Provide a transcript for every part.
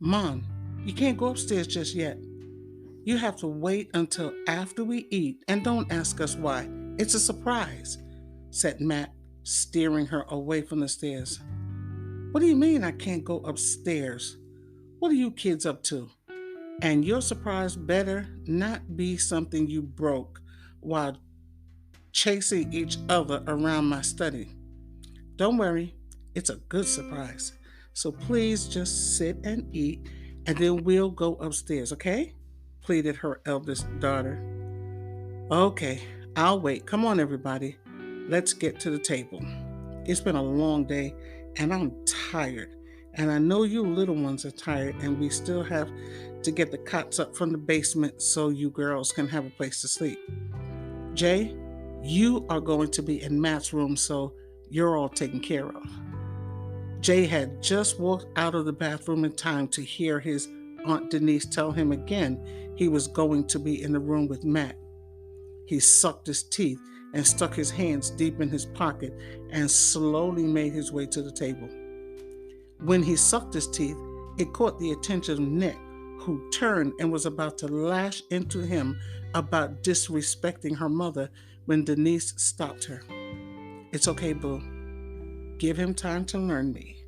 Mom, you can't go upstairs just yet. You have to wait until after we eat and don't ask us why. It's a surprise, said Matt, steering her away from the stairs. What do you mean I can't go upstairs? What are you kids up to? And your surprise better not be something you broke while chasing each other around my study. Don't worry, it's a good surprise. So please just sit and eat, and then we'll go upstairs, okay? Pleaded her eldest daughter. Okay, I'll wait. Come on, everybody. Let's get to the table. It's been a long day, and I'm tired. And I know you little ones are tired, and we still have to get the cots up from the basement so you girls can have a place to sleep. Jay, you are going to be in Matt's room, so you're all taken care of. Jay had just walked out of the bathroom in time to hear his Aunt Denise tell him again he was going to be in the room with Matt. He sucked his teeth and stuck his hands deep in his pocket and slowly made his way to the table. When he sucked his teeth, it caught the attention of Nick, who turned and was about to lash into him about disrespecting her mother when Denise stopped her. It's okay, boo. Give him time to learn me.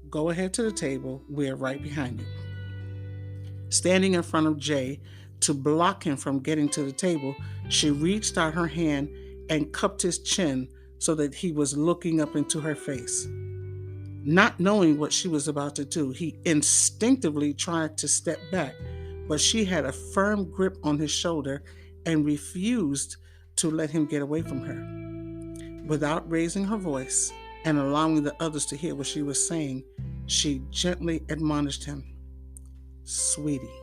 Go ahead to the table. We're right behind you. Standing in front of Jay to block him from getting to the table, she reached out her hand and cupped his chin so that he was looking up into her face. Not knowing what she was about to do, he instinctively tried to step back, but she had a firm grip on his shoulder and refused to let him get away from her. Without raising her voice and allowing the others to hear what she was saying, she gently admonished him. Sweetie,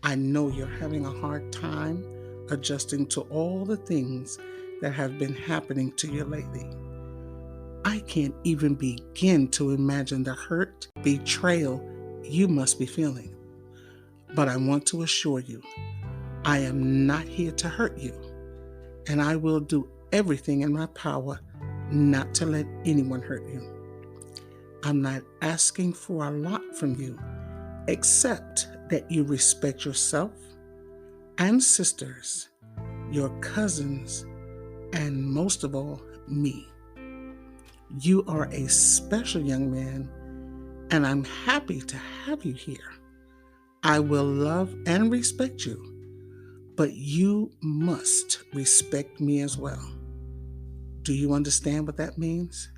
I know you're having a hard time adjusting to all the things that have been happening to you lately. I can't even begin to imagine the hurt, betrayal you must be feeling. But I want to assure you, I am not here to hurt you, and I will do everything in my power not to let anyone hurt you. I'm not asking for a lot from you, except that you respect yourself and sisters, your cousins, and most of all, me. You are a special young man, and I'm happy to have you here. I will love and respect you, but you must respect me as well. Do you understand what that means?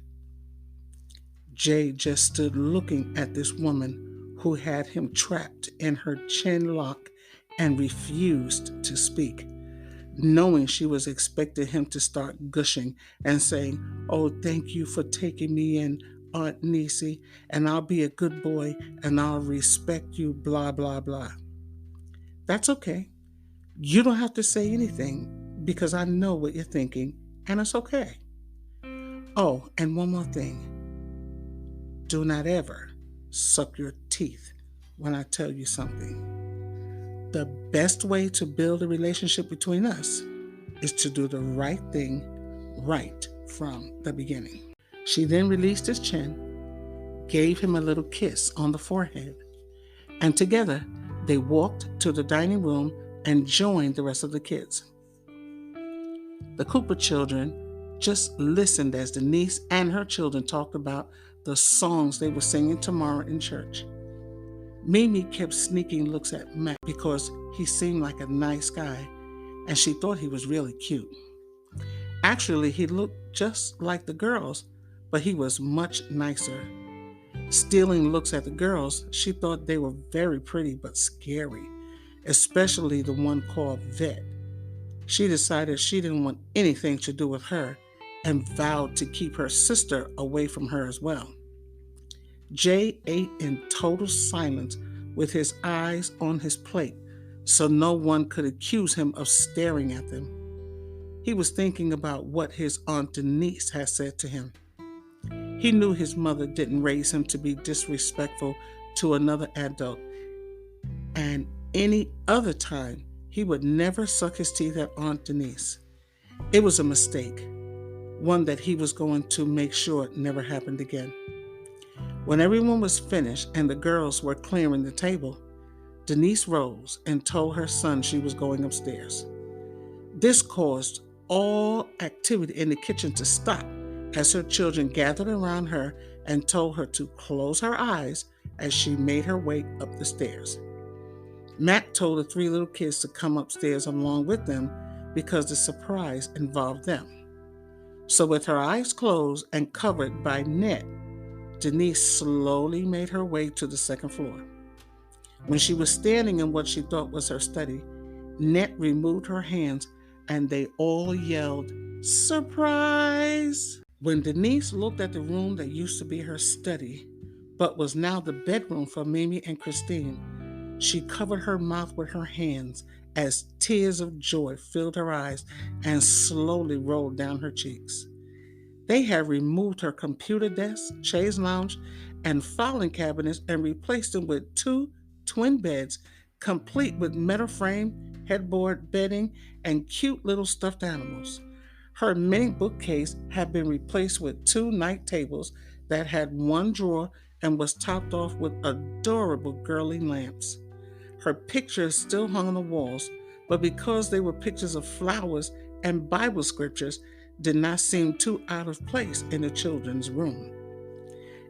Jay just stood looking at this woman who had him trapped in her chin lock and refused to speak, knowing she was expecting him to start gushing and saying, "Oh, thank you for taking me in, Aunt Nisi, and I'll be a good boy and I'll respect you, blah, blah, blah." That's okay. You don't have to say anything because I know what you're thinking, and it's okay. Oh, and one more thing. Do not ever suck your teeth when I tell you something. The best way to build a relationship between us is to do the right thing right from the beginning. She then released his chin, gave him a little kiss on the forehead, and together they walked to the dining room and joined the rest of the kids. The Cooper children just listened as Denise and her children talked about the songs they were singing tomorrow in church. Mimi kept sneaking looks at Matt because he seemed like a nice guy, and she thought he was really cute. Actually, he looked just like the girls, but he was much nicer. Stealing looks at the girls, she thought they were very pretty but scary, especially the one called Vet. She decided she didn't want anything to do with her and vowed to keep her sister away from her as well. Jay ate in total silence with his eyes on his plate, so no one could accuse him of staring at them. He was thinking about what his Aunt Denise had said to him. He knew his mother didn't raise him to be disrespectful to another adult, and any other time he would never suck his teeth at Aunt Denise. It was a mistake, one that he was going to make sure never happened again. When everyone was finished and the girls were clearing the table, Denise rose and told her son she was going upstairs. This caused all activity in the kitchen to stop as her children gathered around her and told her to close her eyes as she made her way up the stairs. Matt told the three little kids to come upstairs along with them because the surprise involved them. So, with her eyes closed and covered by net, Denise slowly made her way to the second floor. When she was standing in what she thought was her study, Net removed her hands and they all yelled, "Surprise!" When Denise looked at the room that used to be her study, but was now the bedroom for Mimi and Christine, she covered her mouth with her hands as tears of joy filled her eyes and slowly rolled down her cheeks. They had removed her computer desk, chaise lounge, and filing cabinets and replaced them with two twin beds, complete with metal frame, headboard, bedding, and cute little stuffed animals. Her mini bookcase had been replaced with two night tables that had one drawer and was topped off with adorable girly lamps. Her pictures still hung on the walls, but because they were pictures of flowers and Bible scriptures, did not seem too out of place in the children's room.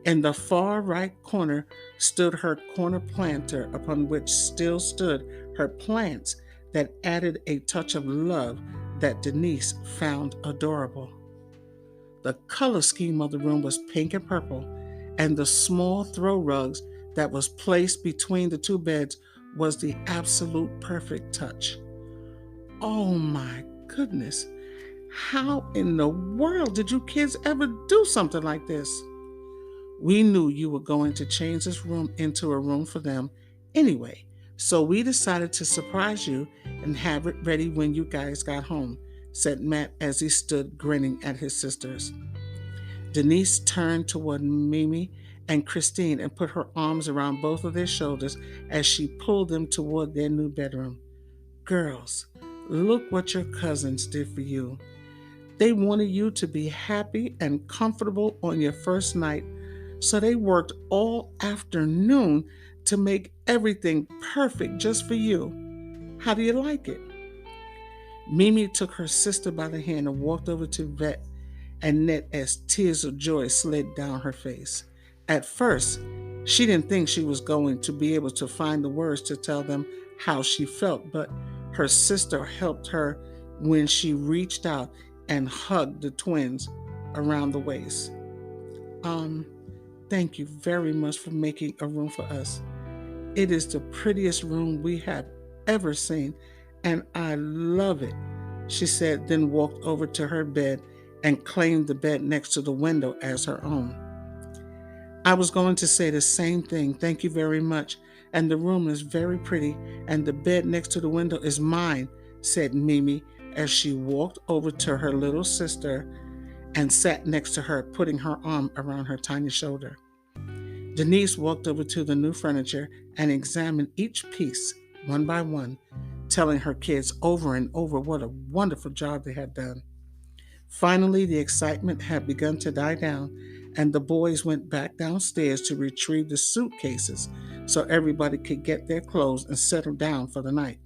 In the far right corner stood her corner planter, upon which still stood her plants that added a touch of love that Denise found adorable. The color scheme of the room was pink and purple, and the small throw rugs that was placed between the two beds was the absolute perfect touch. Oh my goodness, how in the world did you kids ever do something like this? We knew you were going to change this room into a room for them anyway, so we decided to surprise you and have it ready when you guys got home, said Matt as he stood grinning at his sisters. Denise turned toward Mimi and Christine and put her arms around both of their shoulders as she pulled them toward their new bedroom. Girls, look what your cousins did for you. They wanted you to be happy and comfortable on your first night, so they worked all afternoon to make everything perfect just for you. How do you like it? Mimi took her sister by the hand and walked over to Vet and Net as tears of joy slid down her face. At first, she didn't think she was going to be able to find the words to tell them how she felt, but her sister helped her when she reached out and hugged the twins around the waist. Thank you very much for making a room for us. It is the prettiest room we have ever seen, and I love it, she said, then walked over to her bed and claimed the bed next to the window as her own. I was going to say the same thing. Thank you very much. And the room is very pretty, and the bed next to the window is mine, said Mimi as she walked over to her little sister and sat next to her, putting her arm around her tiny shoulder. Denise walked over to the new furniture and examined each piece one by one, telling her kids over and over what a wonderful job they had done. Finally, the excitement had begun to die down, and the boys went back downstairs to retrieve the suitcases so everybody could get their clothes and settle down for the night.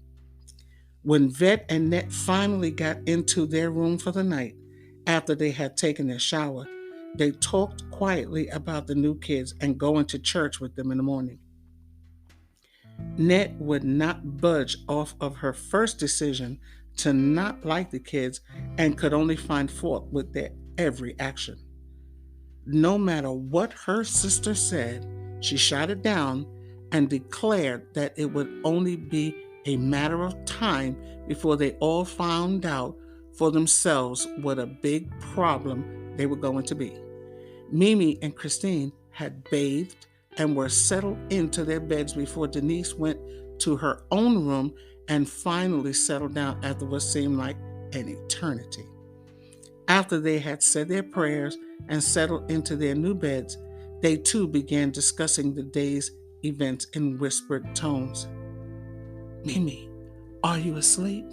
When Vet and Net finally got into their room for the night, after they had taken their shower, they talked quietly about the new kids and going to church with them in the morning. Net would not budge off of her first decision to not like the kids and could only find fault with their every action. No matter what her sister said, she shot it down and declared that it would only be a matter of time before they all found out for themselves what a big problem they were going to be. Mimi and Christine had bathed and were settled into their beds before Denise went to her own room and finally settled down after what seemed like an eternity. After they had said their prayers and settled into their new beds, they too began discussing the day's events in whispered tones. Mimi, are you asleep?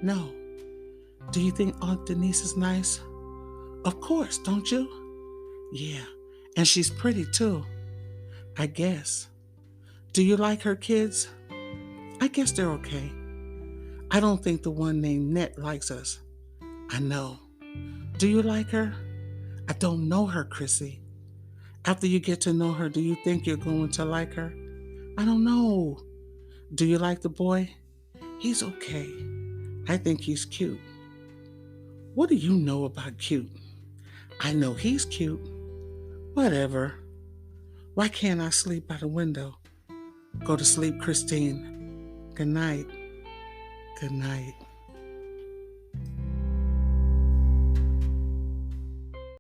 No. Do you think Aunt Denise is nice? Of course, don't you? Yeah, and she's pretty too. I guess. Do you like her kids? I guess they're okay. I don't think the one named Net likes us. I know. Do you like her? I don't know her, Chrissy. After you get to know her, do you think you're going to like her? I don't know. Do you like the boy? He's okay. I think he's cute. What do you know about cute? I know he's cute. Whatever. Why can't I sleep by the window? Go to sleep, Christine. Good night. Good night.